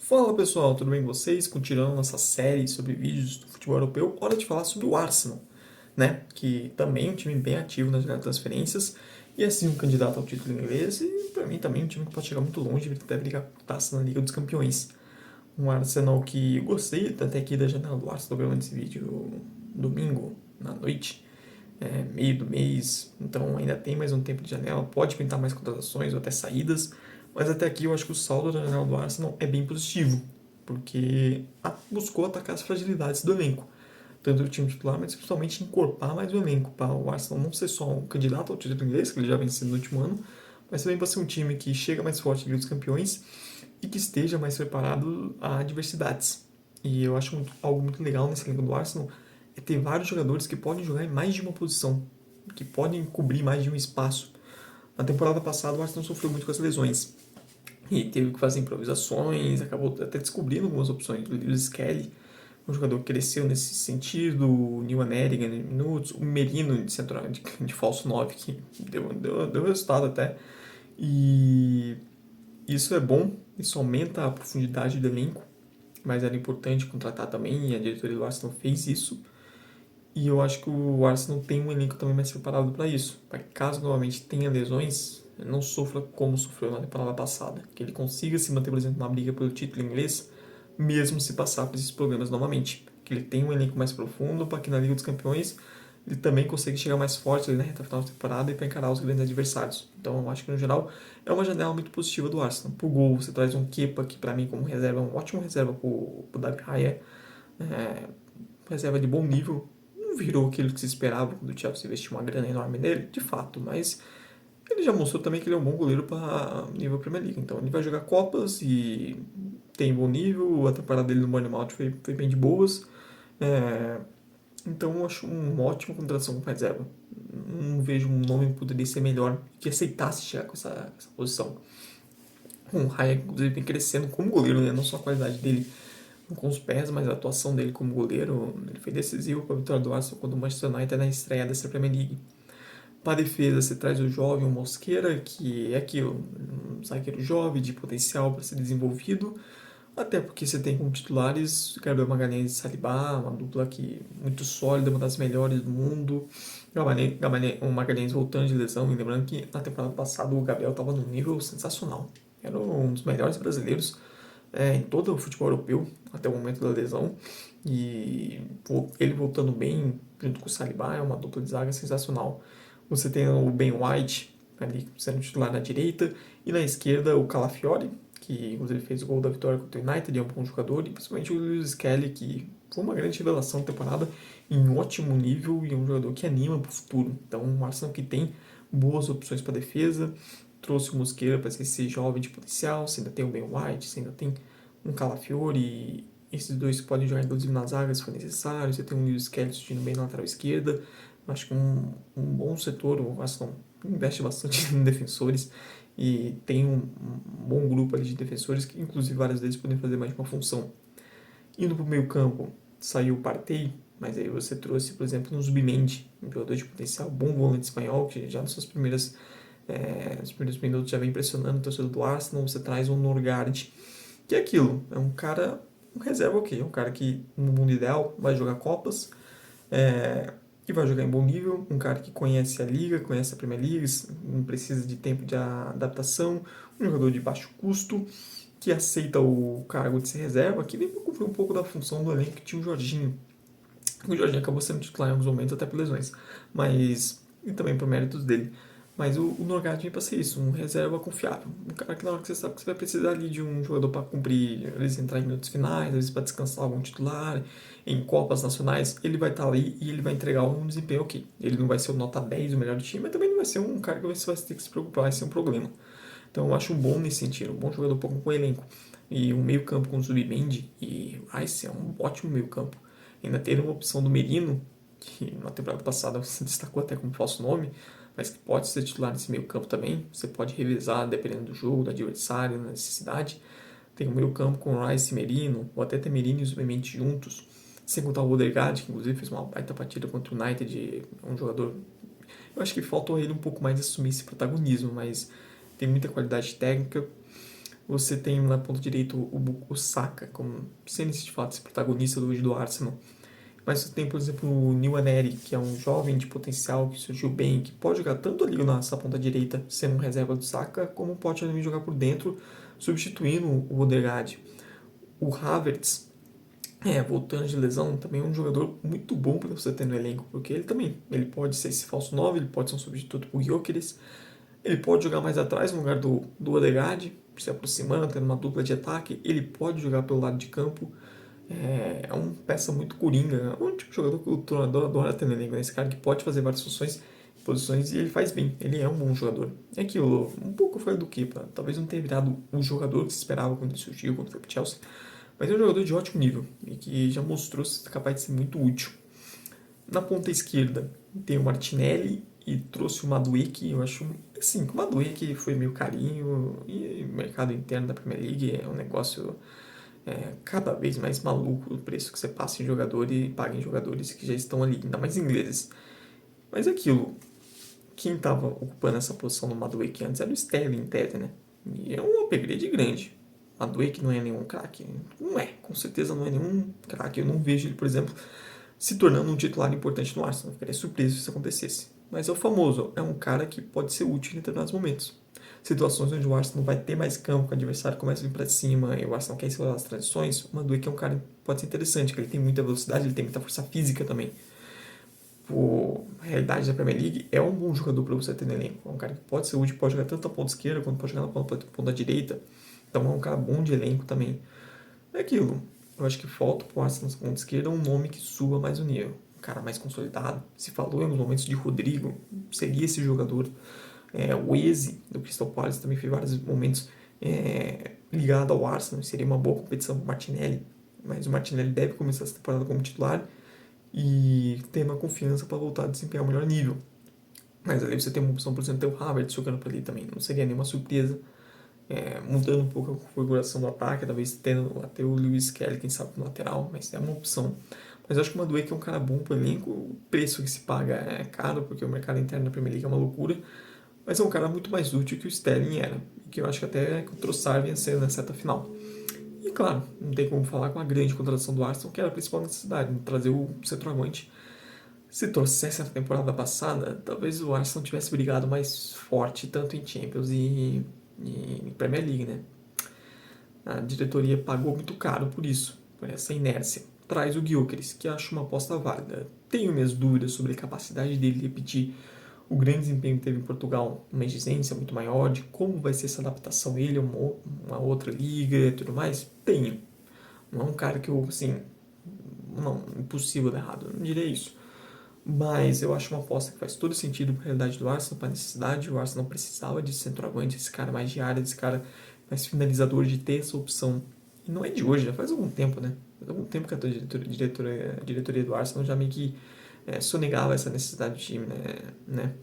Fala pessoal, tudo bem com vocês? Continuando nossa série sobre vídeos do futebol europeu, hora de falar sobre o Arsenal, né? Que também é um time bem ativo nas transferências e assim um candidato ao título inglês e para mim também um time que pode chegar muito longe e até brigar por taça na Liga dos Campeões. Um Arsenal que eu gostei até aqui da janela do Arsenal gravando esse vídeo domingo na noite, meio do mês, então ainda tem mais um tempo de janela, pode pintar mais contratações ou até saídas, mas até aqui eu acho que o saldo da janela do Arsenal é bem positivo, porque buscou atacar as fragilidades do elenco, tanto do time titular, mas principalmente encorpar mais o elenco, para o Arsenal não ser só um candidato ao título inglês, que ele já vem sendo no último ano, mas também para ser um time que chega mais forte na Liga dos Campeões e que esteja mais preparado a adversidades. E eu acho algo muito legal nesse elenco do Arsenal é ter vários jogadores que podem jogar em mais de uma posição, que podem cobrir mais de um espaço. Na temporada passada o Arsenal sofreu muito com as lesões e teve que fazer improvisações, acabou até descobrindo algumas opções. O Lewis Kelly, um jogador que cresceu nesse sentido, o Neil Nerigan em minutos, o Merino de, central, de falso 9 que deu resultado até. E isso é bom, isso aumenta a profundidade do elenco, mas era importante contratar também e a diretoria do Arsenal fez isso. E eu acho que o Arsenal tem um elenco também mais preparado para isso, para que caso novamente tenha lesões, não sofra como sofreu na temporada passada, que ele consiga se manter, por exemplo, na briga pelo título inglês, mesmo se passar por esses problemas novamente. Que ele tem um elenco mais profundo para que na Liga dos Campeões ele também consiga chegar mais forte ali na reta final da temporada e para encarar os grandes adversários. Então eu acho que no geral é uma janela muito positiva do Arsenal. Pro gol você traz um Kepa que para mim como reserva é um ótimo reserva pro Davi Raya, reserva de bom nível. Não virou aquilo que se esperava quando o Chelsea investiu uma grana enorme nele, de fato, mas ele já mostrou também que ele é um bom goleiro para nível Premier League. Então ele vai jogar Copas e tem bom nível, a temporada dele no Bournemouth foi bem de boas. É, então eu acho uma ótima contratação com reserva. Não vejo um nome que poderia ser melhor que aceitasse chegar com essa posição. O Raya, inclusive, vem crescendo como goleiro, né? Não só a qualidade dele com os pés, mas a atuação dele como goleiro, ele foi decisivo para a vitória do Arsenal contra o Manchester United na estreia dessa Premier League. Para a defesa, você traz o jovem o Mosquera, que é aqui um zagueiro jovem, de potencial para ser desenvolvido, até porque você tem como titulares Gabriel Magalhães e Saliba, uma dupla que muito sólida, uma das melhores do mundo. O Magalhães voltando de lesão, e lembrando que na temporada passada o Gabriel estava num nível sensacional. Era um dos melhores brasileiros em todo o futebol europeu até o momento da lesão. E ele voltando bem junto com o Saliba é uma dupla de zaga sensacional. Você tem o Ben White ali sendo titular na direita e na esquerda o Calafiori, que inclusive fez o gol da vitória contra o United, é um bom jogador, e principalmente o Lewis Kelly, que foi uma grande revelação da temporada em ótimo nível e é um jogador que anima para o futuro. Então, um Arsenal que tem boas opções para defesa, trouxe o Mosquera para ser jovem de potencial, você ainda tem o Ben White, você ainda tem um Calafiori, esses dois podem jogar inclusive nas zagas se for necessário, você tem um Lewis Kelly surgindo bem na lateral esquerda, acho que um bom setor, o Arsenal investe bastante em defensores e tem um bom grupo ali de defensores que inclusive várias vezes podem fazer mais de uma função. Indo para o meio campo, saiu o Partey, mas aí você trouxe, por exemplo, um Zubimendi, um jogador de potencial, bom volante espanhol, que já nas suas nos primeiros minutos já vem impressionando o torcedor do Arsenal. Você traz um Norgard, que é aquilo, é um cara, um reserva ok, um cara que no mundo ideal vai jogar Copas, e vai jogar em bom nível, um cara que conhece a liga, conhece a Premier League, não precisa de tempo de adaptação, um jogador de baixo custo, que aceita o cargo de ser reserva, que vem para cumprir um pouco da função do elenco que tinha o Jorginho. O Jorginho acabou sendo titular em alguns momentos, até por lesões, mas e também por méritos dele. Mas o Norgard vem para ser isso, um reserva confiável. Um cara que na hora que você sabe que você vai precisar ali de um jogador para cumprir, às vezes entrar em minutos finais, às vezes para descansar algum titular, em Copas Nacionais, ele vai estar ali e ele vai entregar um desempenho ok. Ele não vai ser o nota 10 o melhor do time, mas também não vai ser um cara que você vai ter que se preocupar, vai ser um problema. Então eu acho um bom nesse sentido, um bom jogador com o elenco. E um meio campo com o Zubimendi e Rice é um ótimo meio campo. Ainda teve uma opção do Merino, que na temporada passada se destacou até como falso nome, mas que pode ser titular nesse meio campo também. Você pode revezar dependendo do jogo, do adversário, da necessidade. Tem um meio campo com Rice e Merino, ou até ter Merino e Zubimendi juntos. Sem contar o Odegaard, que inclusive fez uma baita partida contra o United, é um jogador... Eu acho que faltou a ele um pouco mais assumir esse protagonismo, mas tem muita qualidade técnica. Você tem na ponta direita o Bukayo Saka, como sendo de fato esse protagonista do hoje do Arsenal. Mas você tem, por exemplo, o Neil Aneri, que é um jovem de potencial, que surgiu bem, que pode jogar tanto ali nessa ponta direita, sendo um reserva do Saka, como pode também jogar por dentro, substituindo o Odegaard. O Havertz, voltando de lesão, também é um jogador muito bom para você ter no elenco, porque ele pode ser esse falso 9, ele pode ser um substituto para o Gyökeres, ele pode jogar mais atrás no lugar do Odegaard, se aproximando, tendo uma dupla de ataque, ele pode jogar pelo lado de campo, é uma peça muito coringa, é um tipo de jogador que o treinador adora ter no elenco, esse cara que pode fazer várias posições e ele faz bem, ele é um bom jogador. É aquilo, um pouco foi do que, talvez não tenha virado o jogador que se esperava quando ele surgiu, quando foi pro Chelsea, mas é um jogador de ótimo nível e que já mostrou ser capaz de ser muito útil. Na ponta esquerda tem o Martinelli e trouxe o Madueke, eu acho assim, o Madueke foi meio carinho e o mercado interno da Premier League é um negócio cada vez mais maluco o preço que você passa em jogador e paga em jogadores que já estão ali, ainda mais ingleses. Mas é aquilo, quem estava ocupando essa posição no Madueke antes era o Sterling, em tese, né? E é um upgrade grande. Madueke não é nenhum craque, não é, com certeza não é nenhum craque. Eu não vejo ele, por exemplo, se tornando um titular importante no Arsenal. Eu ficaria surpreso se isso acontecesse. Mas é o famoso, é um cara que pode ser útil em determinados momentos. Situações onde o Arsenal vai ter mais campo, que o adversário começa a vir para cima e o Arsenal quer explorar as tradições, o Madueke é um cara que pode ser interessante, que ele tem muita velocidade, ele tem muita força física também. A realidade da Premier League é um bom jogador para você ter no elenco. É um cara que pode ser útil, pode jogar tanto na ponta esquerda quanto pode jogar na ponta direita. Então é um cara bom de elenco também. É aquilo. Eu acho que falta pro Arsenal na ponta esquerda um nome que suba mais o nível. Um cara mais consolidado. Se falou em alguns momentos de Rodrigo, seria esse jogador. O Eze, do Crystal Palace, também fez vários momentos ligado ao Arsenal. Seria uma boa competição com o Martinelli. Mas o Martinelli deve começar essa temporada como titular e tendo a confiança para voltar a desempenhar o melhor nível. Mas ali você tem uma opção, por exemplo, ter o Havertz jogando por ali também. Não seria nenhuma surpresa. Mudando um pouco a configuração do ataque, talvez tendo até o Lewis Kelly, quem sabe, no lateral, mas é uma opção. Mas eu acho que o Madueke é um cara bom pro elenco, o preço que se paga é caro, porque o mercado interno da Premier League é uma loucura, mas é um cara muito mais útil que o Sterling era, e que eu acho que até que o Trossard vinha sendo na reta final. E claro, não tem como falar com a grande contratação do Arsenal, que era a principal necessidade, trazer o centroavante. Se trouxesse na temporada passada, talvez o Arsenal tivesse brigado mais forte, tanto em Champions e Premier League, né? A diretoria pagou muito caro por isso, por essa inércia. Traz o Gyökeres, que acho uma aposta válida. Tenho minhas dúvidas sobre a capacidade dele de repetir o grande desempenho que teve em Portugal, uma exigência muito maior, de como vai ser essa adaptação ele a uma outra liga e tudo mais. Tenho. Não é um cara que eu, assim, não, impossível dar errado, não direi isso. Mas eu acho uma aposta que faz todo sentido para a realidade do Arsenal, para a necessidade. O Arsenal precisava de centroavante, esse cara mais de área, desse cara mais finalizador, de ter essa opção. E não é de hoje, já faz algum tempo, né? Faz algum tempo que a diretoria do Arsenal já meio que sonegava essa necessidade do time, né?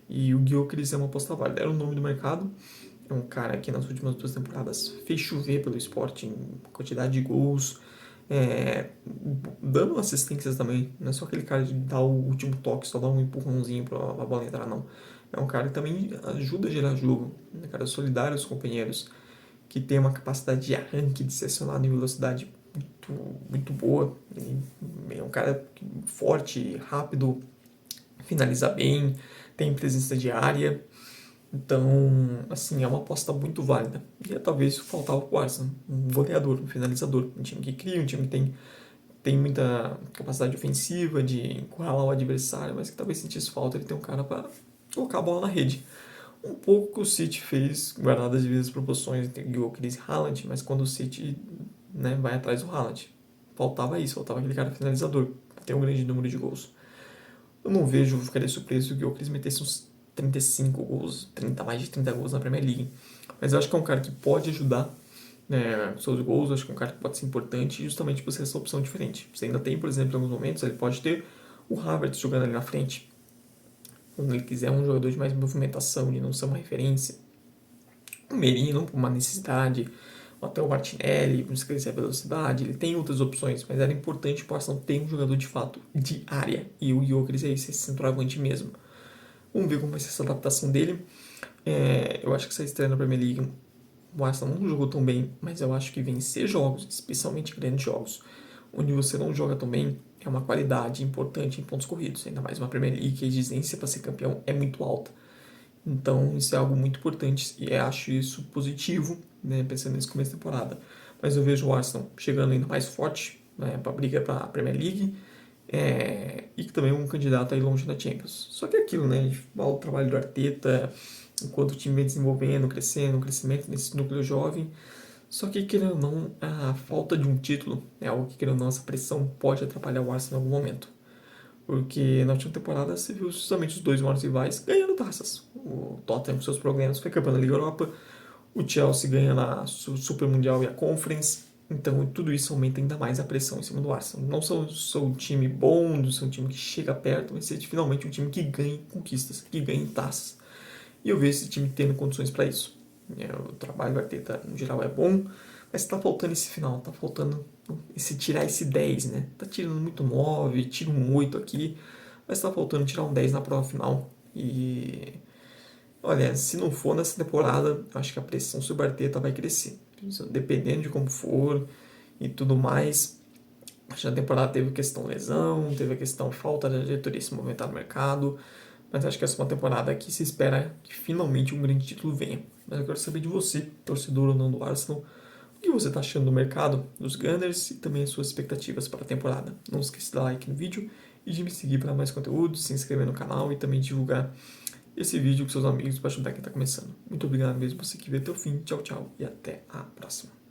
E o Gyökeres é uma aposta válida. Era o nome do mercado. É um cara que nas últimas 2 temporadas fez chover pelo esporte em quantidade de gols, dando assistências também. Não é só aquele cara de dar o último toque, só dar um empurrãozinho para a bola entrar, não. É um cara que também ajuda a gerar jogo. É um cara solidário aos companheiros, que tem uma capacidade de arranque, de ser acionado em velocidade muito, muito boa. Ele é um cara forte, rápido, finaliza bem, tem presença de área. Então, assim, é uma aposta muito válida. E talvez faltava pro Arsenal, um goleador, um finalizador, um time que cria, um time que tem muita capacidade ofensiva de encurralar o adversário, mas que talvez sentisse falta ele ter um cara para colocar a bola na rede. Um pouco que o City fez, guardadas as devidas proporções entre Gyökeres e Haaland, mas quando o City, né, vai atrás do Haaland, faltava isso, faltava aquele cara finalizador, que tem um grande número de gols. Eu não vejo, ficaria surpreso se o Gyökeres metesse uns 35 gols, mais de 30 gols na Premier League. Mas eu acho que é um cara que pode ajudar com seus gols, eu acho que é um cara que pode ser importante justamente por ser essa opção diferente. Você ainda tem, por exemplo, em alguns momentos, ele pode ter o Havertz jogando ali na frente. Quando ele quiser um jogador de mais movimentação, de não ser uma referência. O Merino, por uma necessidade, ou até o Martinelli, por se a velocidade, ele tem outras opções, mas era importante para o Arsenal ter um jogador de fato de área. E o Gyökeres é esse centroavante mesmo. Vamos ver como vai ser essa adaptação dele. Eu acho que essa estreia na Premier League O Arsenal não jogou tão bem, mas eu acho que vencer jogos, especialmente grandes jogos, onde você não joga tão bem, é uma qualidade importante em pontos corridos. Ainda mais uma Premier League, que a exigência para ser campeão é muito alta. Então isso é algo muito importante e eu acho isso positivo, né, pensando nesse começo da temporada. Mas eu vejo o Arsenal chegando ainda mais forte, né, para a briga para a Premier League, e que também é um candidato aí longe da Champions. Só que é aquilo, né, a gente fala o trabalho do Arteta, enquanto o time vem desenvolvendo, crescendo, o crescimento nesse núcleo jovem. Só que, querendo ou não, a falta de um título é algo que, querendo ou não, essa pressão pode atrapalhar o Arsenal em algum momento. Porque na última temporada você viu justamente os dois maiores rivais ganhando taças. O Tottenham com seus problemas foi campeão da Liga Europa, o Chelsea ganha na Super Mundial e a Conference. Então tudo isso aumenta ainda mais a pressão em cima do Arsenal. Não sou um time bom, não sou um time que chega perto, mas ser finalmente um time que ganhe conquistas, que ganhe taças. E eu vejo esse time tendo condições para isso. O trabalho do Arteta no geral é bom, mas tá faltando esse final, tá faltando esse tirar esse 10, né? Tá tirando muito 9, tira um 8 aqui, mas tá faltando tirar um 10 na prova final. E olha, se não for nessa temporada, eu acho que a pressão sobre o Arteta vai crescer. Dependendo de como for e tudo mais. Acho que na temporada teve questão lesão, teve a questão falta da diretoria se movimentar no mercado. Mas acho que essa é uma temporada que se espera que finalmente um grande título venha. Mas eu quero saber de você, torcedor ou não do Arsenal, o que você está achando do mercado, dos Gunners e também as suas expectativas para a temporada. Não esqueça de dar like no vídeo e de me seguir para mais conteúdo, se inscrever no canal e também divulgar esse vídeo com seus amigos para ajudar quem está começando. Muito obrigado mesmo por você que veio até o fim. Tchau, tchau e até a próxima.